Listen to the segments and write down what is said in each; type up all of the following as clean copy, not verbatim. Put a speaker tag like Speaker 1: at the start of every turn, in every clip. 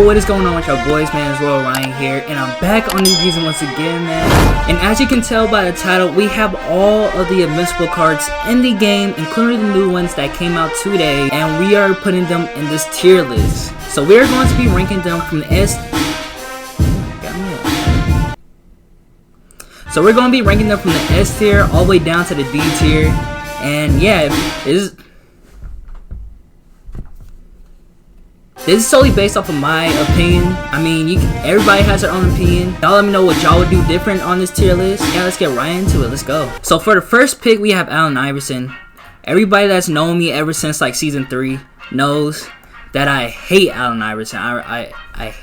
Speaker 1: Yo, what is going on with y'all boys, man? It's Royal Ryan here, and I'm back on this season once again, man. And as you can tell by the title, we have all of the Invincible cards in the game, including the new ones that came out today, and we are putting them in this tier list. So we are going to be ranking them from the So we're going to be ranking them from the S tier all the way down to the D tier, and yeah, this is solely based off of my opinion. I mean, everybody has their own opinion. Y'all let me know what y'all would do different on this tier list. Yeah, let's get right into it. Let's go. So for the first pick, we have Allen Iverson. Everybody that's known me ever since like season 3 knows that I hate Allen Iverson. I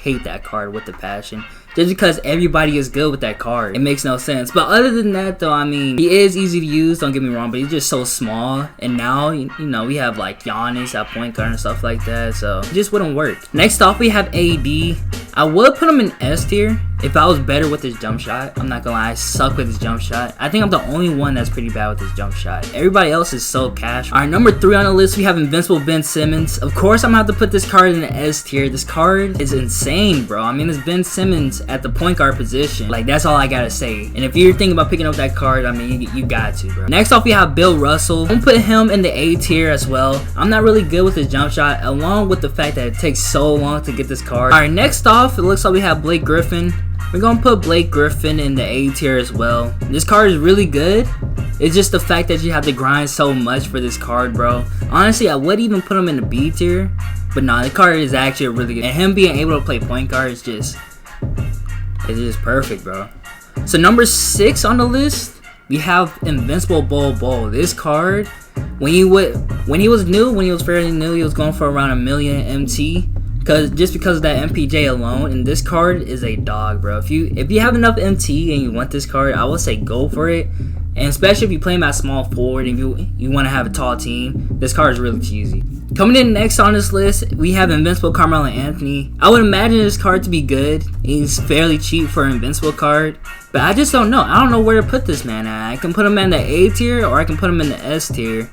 Speaker 1: hate that card with the passion. Just because everybody is good with that card. It makes no sense. But other than that though, I mean, he is easy to use, don't get me wrong, but he's just so small. And now, you know, we have like Giannis at point guard and stuff like that, so it just wouldn't work. Next off, we have AD. I would put him in S tier if I was better with his jump shot. I'm not gonna lie, I suck with his jump shot. I think I'm the only one that's pretty bad with his jump shot. Everybody else is so cash. Alright, number 3 on the list, we have Invincible Ben Simmons. Of course, I'm gonna have to put this card in the S tier. This card is insane, bro. I mean, it's Ben Simmons at the point guard position. Like, that's all I gotta say. And if you're thinking about picking up that card, I mean, you got to, bro. Next off, we have Bill Russell. I'm gonna put him in the A tier as well. I'm not really good with his jump shot, along with the fact that it takes so long to get this card. Alright, next off, it looks like we have Blake Griffin. We're gonna put Blake Griffin in the A tier as well. This card is really good. It's just the fact that you have to grind so much for this card, bro. Honestly, I would even put him in the B tier, but nah, the card is actually really good. And him being able to play point guard is just perfect, bro. So number 6 on the list, we have Invincible Bol. This card, when he was fairly new, he was going for around 1 million MT. Just because of that MPJ alone, and this card is a dog, bro. If you have enough MT and you want this card, I would say go for it. And especially if you play him at small forward and you want to have a tall team, this card is really cheesy. Coming in next on this list, we have Invincible Carmella Anthony. I would imagine this card to be good. He's fairly cheap for an Invincible card, but I just don't know. I don't know where to put this man at. I can put him in the A tier or I can put him in the S tier.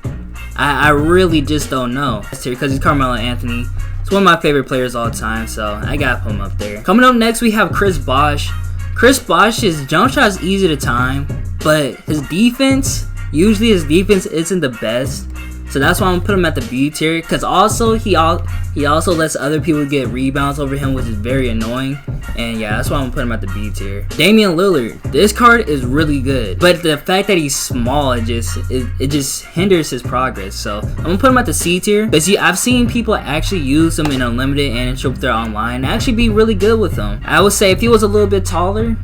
Speaker 1: I really just don't know. S tier because he's Carmella Anthony. It's one of my favorite players all time, so I gotta put him up there. Coming up next, we have Chris Bosh. Chris Bosh, his jump shot is easy to time, but his defense isn't the best. So that's why I'm gonna put him at the B tier, because also he also lets other people get rebounds over him, which is very annoying. And yeah, that's why I'm gonna put him at the B tier. Damian Lillard, this card is really good, but the fact that he's small, it just hinders his progress. So I'm gonna put him at the C tier, because I've seen people actually use him in Unlimited and in Triple Online, and actually be really good with them. I would say if he was a little bit taller,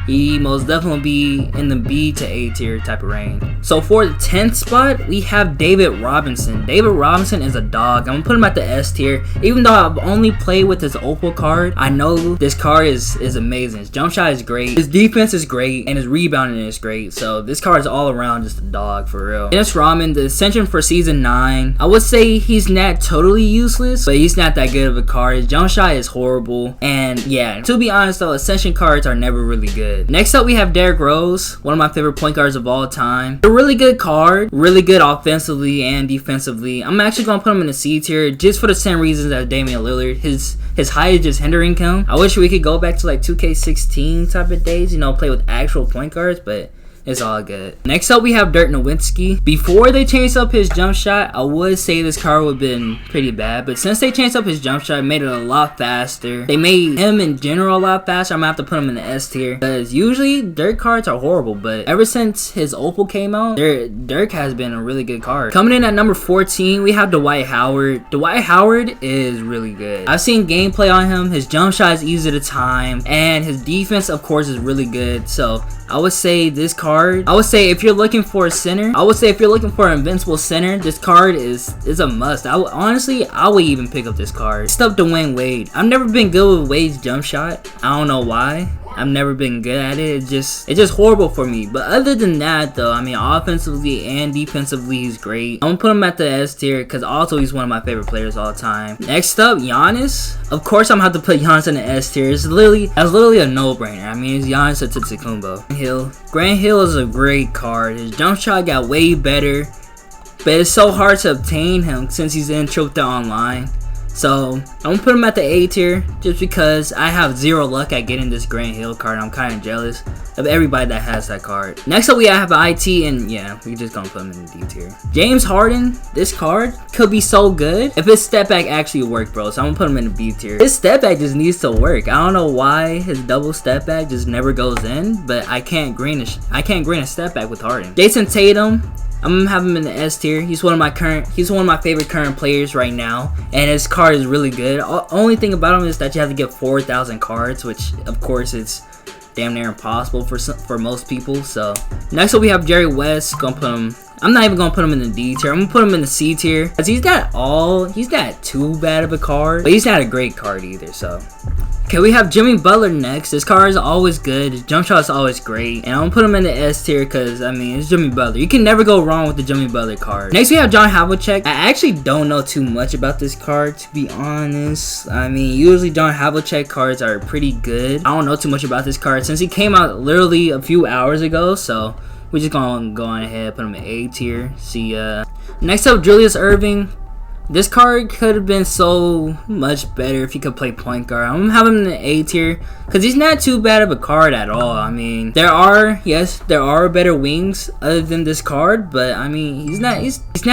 Speaker 1: he most definitely be in the B to A tier type of range. So for the 10th spot, we have David Robinson. David Robinson is a dog. I'm gonna put him at the S tier. Even though I've only played with his Opal card, I know this card is amazing. His jump shot is great, his defense is great, and his rebounding is great. So this card is all around just a dog for real. Dennis Rodman, the Ascension for season 9. I would say he's not totally useless, but he's not that good of a card. His jump shot is horrible. And yeah, to be honest though, Ascension cards are never really good. Next up, we have Derrick Rose, one of my favorite point guards of all time. A really good card, really good offensively and defensively. I'm actually gonna put him in the C tier just for the same reasons as Damian Lillard. His height is just hindering him. I wish we could go back to like 2K16 type of days, you know, play with actual point guards, but it's all good. Next up, we have Dirk Nowitzki. Before they changed up his jump shot, I would say this card would have been pretty bad. But since they changed up his jump shot, it made it a lot faster. They made him in general a lot faster. I'm gonna have to put him in the S tier, because usually Dirk cards are horrible. But ever since his Opal came out, Dirk has been a really good card. Coming in at number 14, we have Dwight Howard. Dwight Howard is really good. I've seen gameplay on him. His jump shot is easy to time, and his defense, of course, is really good. So I would say this card, I would say if you're looking for a center, I would say if you're looking for an invincible center, this card is a must. Honestly, I would even pick up this card. Next up, Dwyane Wade. I've never been good with Wade's jump shot. I don't know why. I've never been good at it. It's just horrible for me. But other than that though, I mean, offensively and defensively he's great. I'm gonna put him at the S tier because also he's one of my favorite players all time. Next up, Giannis. Of course I'm gonna have to put Giannis in the S tier. That's literally a no-brainer. I mean, it's Giannis Antetokounmpo. Grant Hill is a great card. His jump shot got way better, but it's so hard to obtain him since he's in Triple Online. So I'm gonna put him at the A tier just because I have zero luck at getting this Grant Hill card. I'm kind of jealous of everybody that has that card. Next up we have IT, and yeah, we just gonna put him in the D tier. James Harden, this card could be so good if his step back actually worked, bro. So I'm gonna put him in the B tier. His step back just needs to work. I don't know why his double step back just never goes in, but I can't green a step back with Harden. Jason Tatum, I'm gonna have him in the S tier. He's one of my favorite current players right now, and his card is really good. Only thing about him is that you have to get 4,000 cards, which of course it's damn near impossible for most people. So next up we have Jerry West. Gonna put him. I'm not even gonna put him in the D tier. I'm gonna put him in the C tier because he's not too bad of a card, but he's not a great card either. So. Okay, we have Jimmy Butler next. This card is always good. His jump shot is always great. And I'm gonna put him in the S tier because, I mean, it's Jimmy Butler. You can never go wrong with the Jimmy Butler card. Next, we have John Havlicek. I actually don't know too much about this card, to be honest. I mean, usually John Havlicek cards are pretty good. I don't know too much about this card since he came out literally a few hours ago. So, we're just gonna go on ahead, put him in A tier. See ya. Next up, Julius Irving. This card could have been so much better if he could play point guard. I'm gonna have him in the A tier because he's not too bad of a card at all. I mean, there are better wings other than this card, but I mean, he's not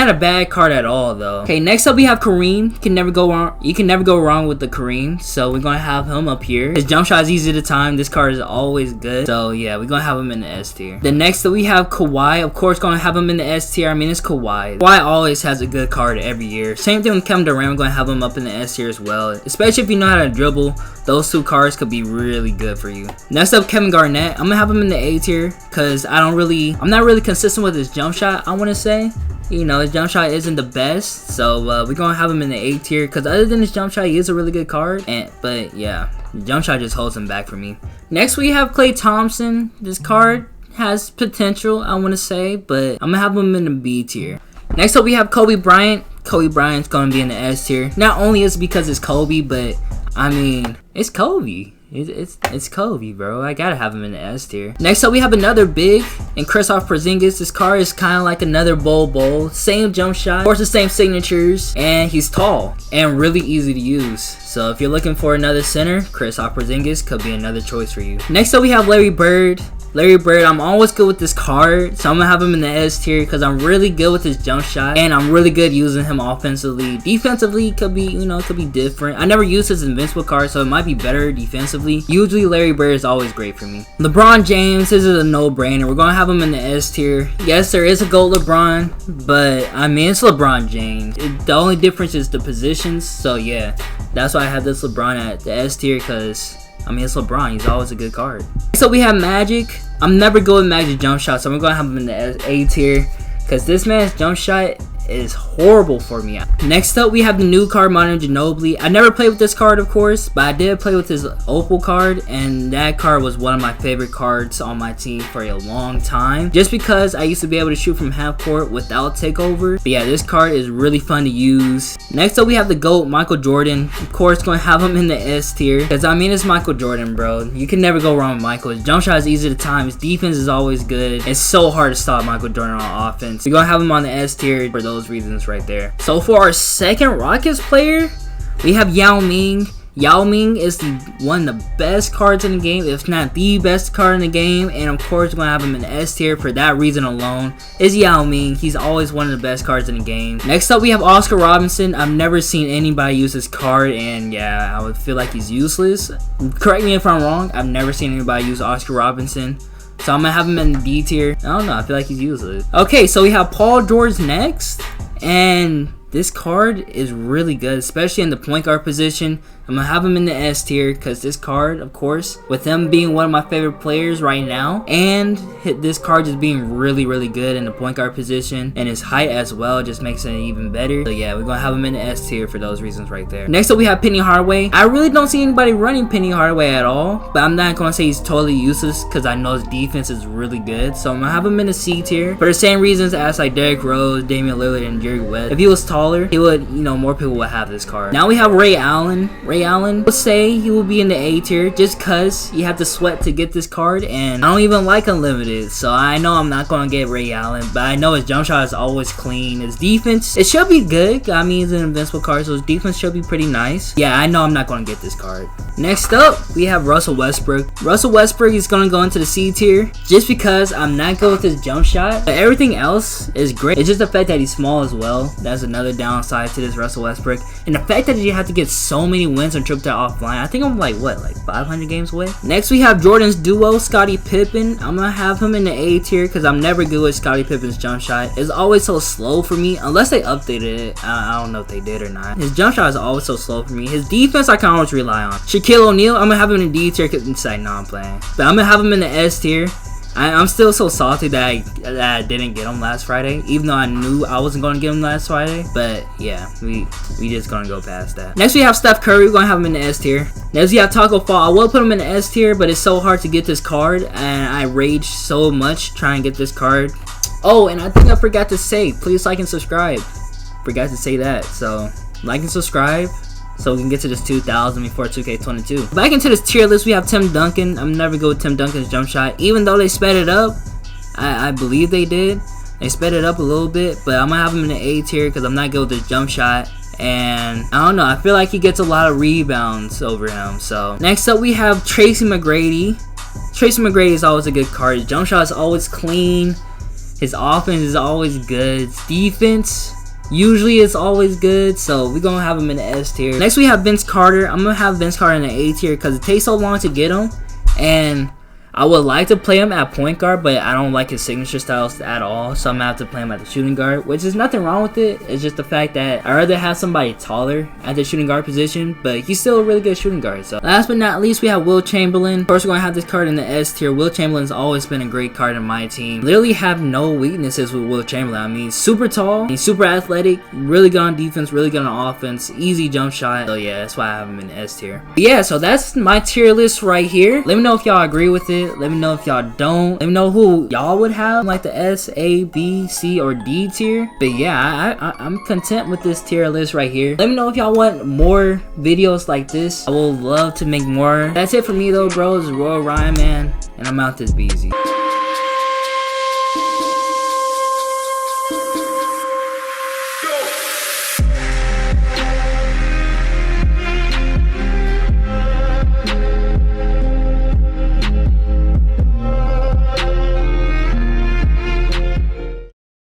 Speaker 1: a bad card at all though. Okay, next up we have Kareem. You can never go wrong with the Kareem. So we're gonna have him up here. His jump shot is easy to time. This card is always good. So yeah, we're gonna have him in the S tier. The next up we have Kawhi. Of course, gonna have him in the S tier. I mean, it's Kawhi. Kawhi always has a good card every year. Same thing with Kevin Durant. I'm going to have him up in the S tier as well. Especially if you know how to dribble. Those two cards could be really good for you. Next up, Kevin Garnett. I'm going to have him in the A tier because I'm not really consistent with his jump shot, I want to say. You know, his jump shot isn't the best. So we're going to have him in the A tier because other than his jump shot, he is a really good card. But yeah, the jump shot just holds him back for me. Next, we have Klay Thompson. This card has potential, I want to say. But I'm going to have him in the B tier. Next up, we have Kobe Bryant. Kobe Bryant's gonna be in the S tier. Not only is it because it's Kobe, but I mean, it's Kobe. It's Kobe, bro. I gotta have him in the S tier. Next up, we have another big and Kristaps Porzingis. This card is kind of like another Bol. Same jump shot, of course, the same signatures, and he's tall and really easy to use. So if you're looking for another center, Kristaps Porzingis could be another choice for you. Next up, we have Larry Bird. I'm always good with this card, so I'm gonna have him in the S tier because I'm really good with his jump shot and I'm really good using him offensively. Defensively could be different. I never used his invincible card, so it might be better defensively. Usually Larry Bird is always great for me. LeBron James, this is a no-brainer. We're gonna have him in the S tier. Yes, there is a GOAT LeBron, but I mean, it's LeBron James. The only difference is the positions, so yeah, that's why I have this LeBron at the S tier because I mean, it's LeBron. He's always a good card. So we have Magic. I'm never good with Magic jump shot, so I'm going to have him in the A tier because this man's jump shot is horrible for me. Next up, we have the new card, Manu Ginobili. I never played with this card, of course, but I did play with his Opal card, and that card was one of my favorite cards on my team for a long time, just because I used to be able to shoot from half court without takeover. But yeah, this card is really fun to use. Next up, we have the GOAT, Michael Jordan. Of course, going to have him in the S tier, because I mean, it's Michael Jordan, bro. You can never go wrong with Michael. His jump shot is easy to time. His defense is always good. It's so hard to stop Michael Jordan on offense. We're going to have him on the S tier for those reasons right there. So for our second Rockets player, we have Yao Ming. Yao Ming is one of the best cards in the game, if not the best card in the game, and of course we're going to have him in the S tier for that reason alone. Is Yao Ming. He's always one of the best cards in the game. Next up, we have Oscar Robinson. I've never seen anybody use this card, and yeah, I would feel like he's useless. Correct me if I'm wrong. I've never seen anybody use Oscar Robinson. So I'm going to have him in the D tier. I don't know. I feel like he's useless. Okay, so we have Paul George next. And this card is really good, especially in the point guard position. I'm going to have him in the S tier because this card, of course, with him being one of my favorite players right now, and this card just being really, really good in the point guard position, and his height as well just makes it even better. So yeah, we're going to have him in the S tier for those reasons right there. Next up, we have Penny Hardway. I really don't see anybody running Penny Hardway at all, but I'm not going to say he's totally useless because I know his defense is really good. So I'm going to have him in the C tier for the same reasons as like Derrick Rose, Damian Lillard, and Jerry West. If he was taller, he would, more people would have this card. Now we have Ray Allen. Ray Ray Allen, I would say he will be in the A tier just cause you have to sweat to get this card, and I don't even like unlimited, so I know I'm not gonna get Ray Allen, but I know his jump shot is always clean. His defense, it should be good. I mean, he's an invincible card, so his defense should be pretty nice. Yeah, I know I'm not gonna get this card. Next up, we have Russell Westbrook. Russell Westbrook is gonna go into the C tier just because I'm not good with his jump shot, but everything else is great. It's just the fact that he's small as well. That's another downside to this Russell Westbrook, and the fact that you have to get so many wins on trip to offline. I think I'm like 500 games away. Next, we have Jordan's duo, Scotty Pippen. I'm gonna have him in the A tier because I'm never good with Scotty Pippen's jump shot. It's always so slow for me, unless they updated it. I don't know if they did or not. His jump shot is always so slow for me. His defense I can always rely on. Shaquille O'Neal, I'm gonna have him in the D tier because inside, no, I'm playing. But I'm gonna have him in the S tier. I'm still so salty that I didn't get him last Friday, even though I knew I wasn't going to get him last Friday. But yeah, we just gonna go past that. Next we have Steph Curry. We're gonna have him in the S tier. Next we have Taco Fall. I will put him in the S tier, but it's so hard to get this card, and I rage so much trying to get this card. Oh, and I think I forgot to say, please like and subscribe. Forgot to say that, so like and subscribe so we can get to this 2,000 before 2K22. Back into this tier list, we have Tim Duncan. I'm never good with Tim Duncan's jump shot, even though they sped it up. I believe they did. They sped it up a little bit, but I'm gonna have him in the A tier because I'm not good with his jump shot. And I don't know, I feel like he gets a lot of rebounds over him. So next up we have Tracy Mcgrady. Tracy Mcgrady is always a good card. His jump shot is always clean. His offense is always good. His defense usually it's always good, so we're gonna have him in the S tier. Next we have Vince Carter. I'm gonna have Vince Carter in the A tier because it takes so long to get him, and I would like to play him at point guard, but I don't like his signature styles at all, so I'm gonna have to play him at the shooting guard, which is nothing wrong with it. It's just the fact that I'd rather have somebody taller at the shooting guard position, but he's still a really good shooting guard. So last but not least, we have Will Chamberlain. Of course, we're gonna have this card in the S tier. Will Chamberlain's always been a great card in my team. Literally have no weaknesses with Will Chamberlain. I mean, he's super tall, he's super athletic, really good on defense, really good on offense, easy jump shot. So yeah, that's why I have him in the S tier. But yeah, so that's my tier list right here. Let me know if y'all agree with it. Let me know if y'all don't. Let me know who y'all would have, like the S, A, B, C, or D tier. But yeah, I'm content with this tier list right here. Let me know if y'all want more videos like this. I will love to make more. That's it for me though, bro. It's Royal Ryan, man, and I'm out this BZ.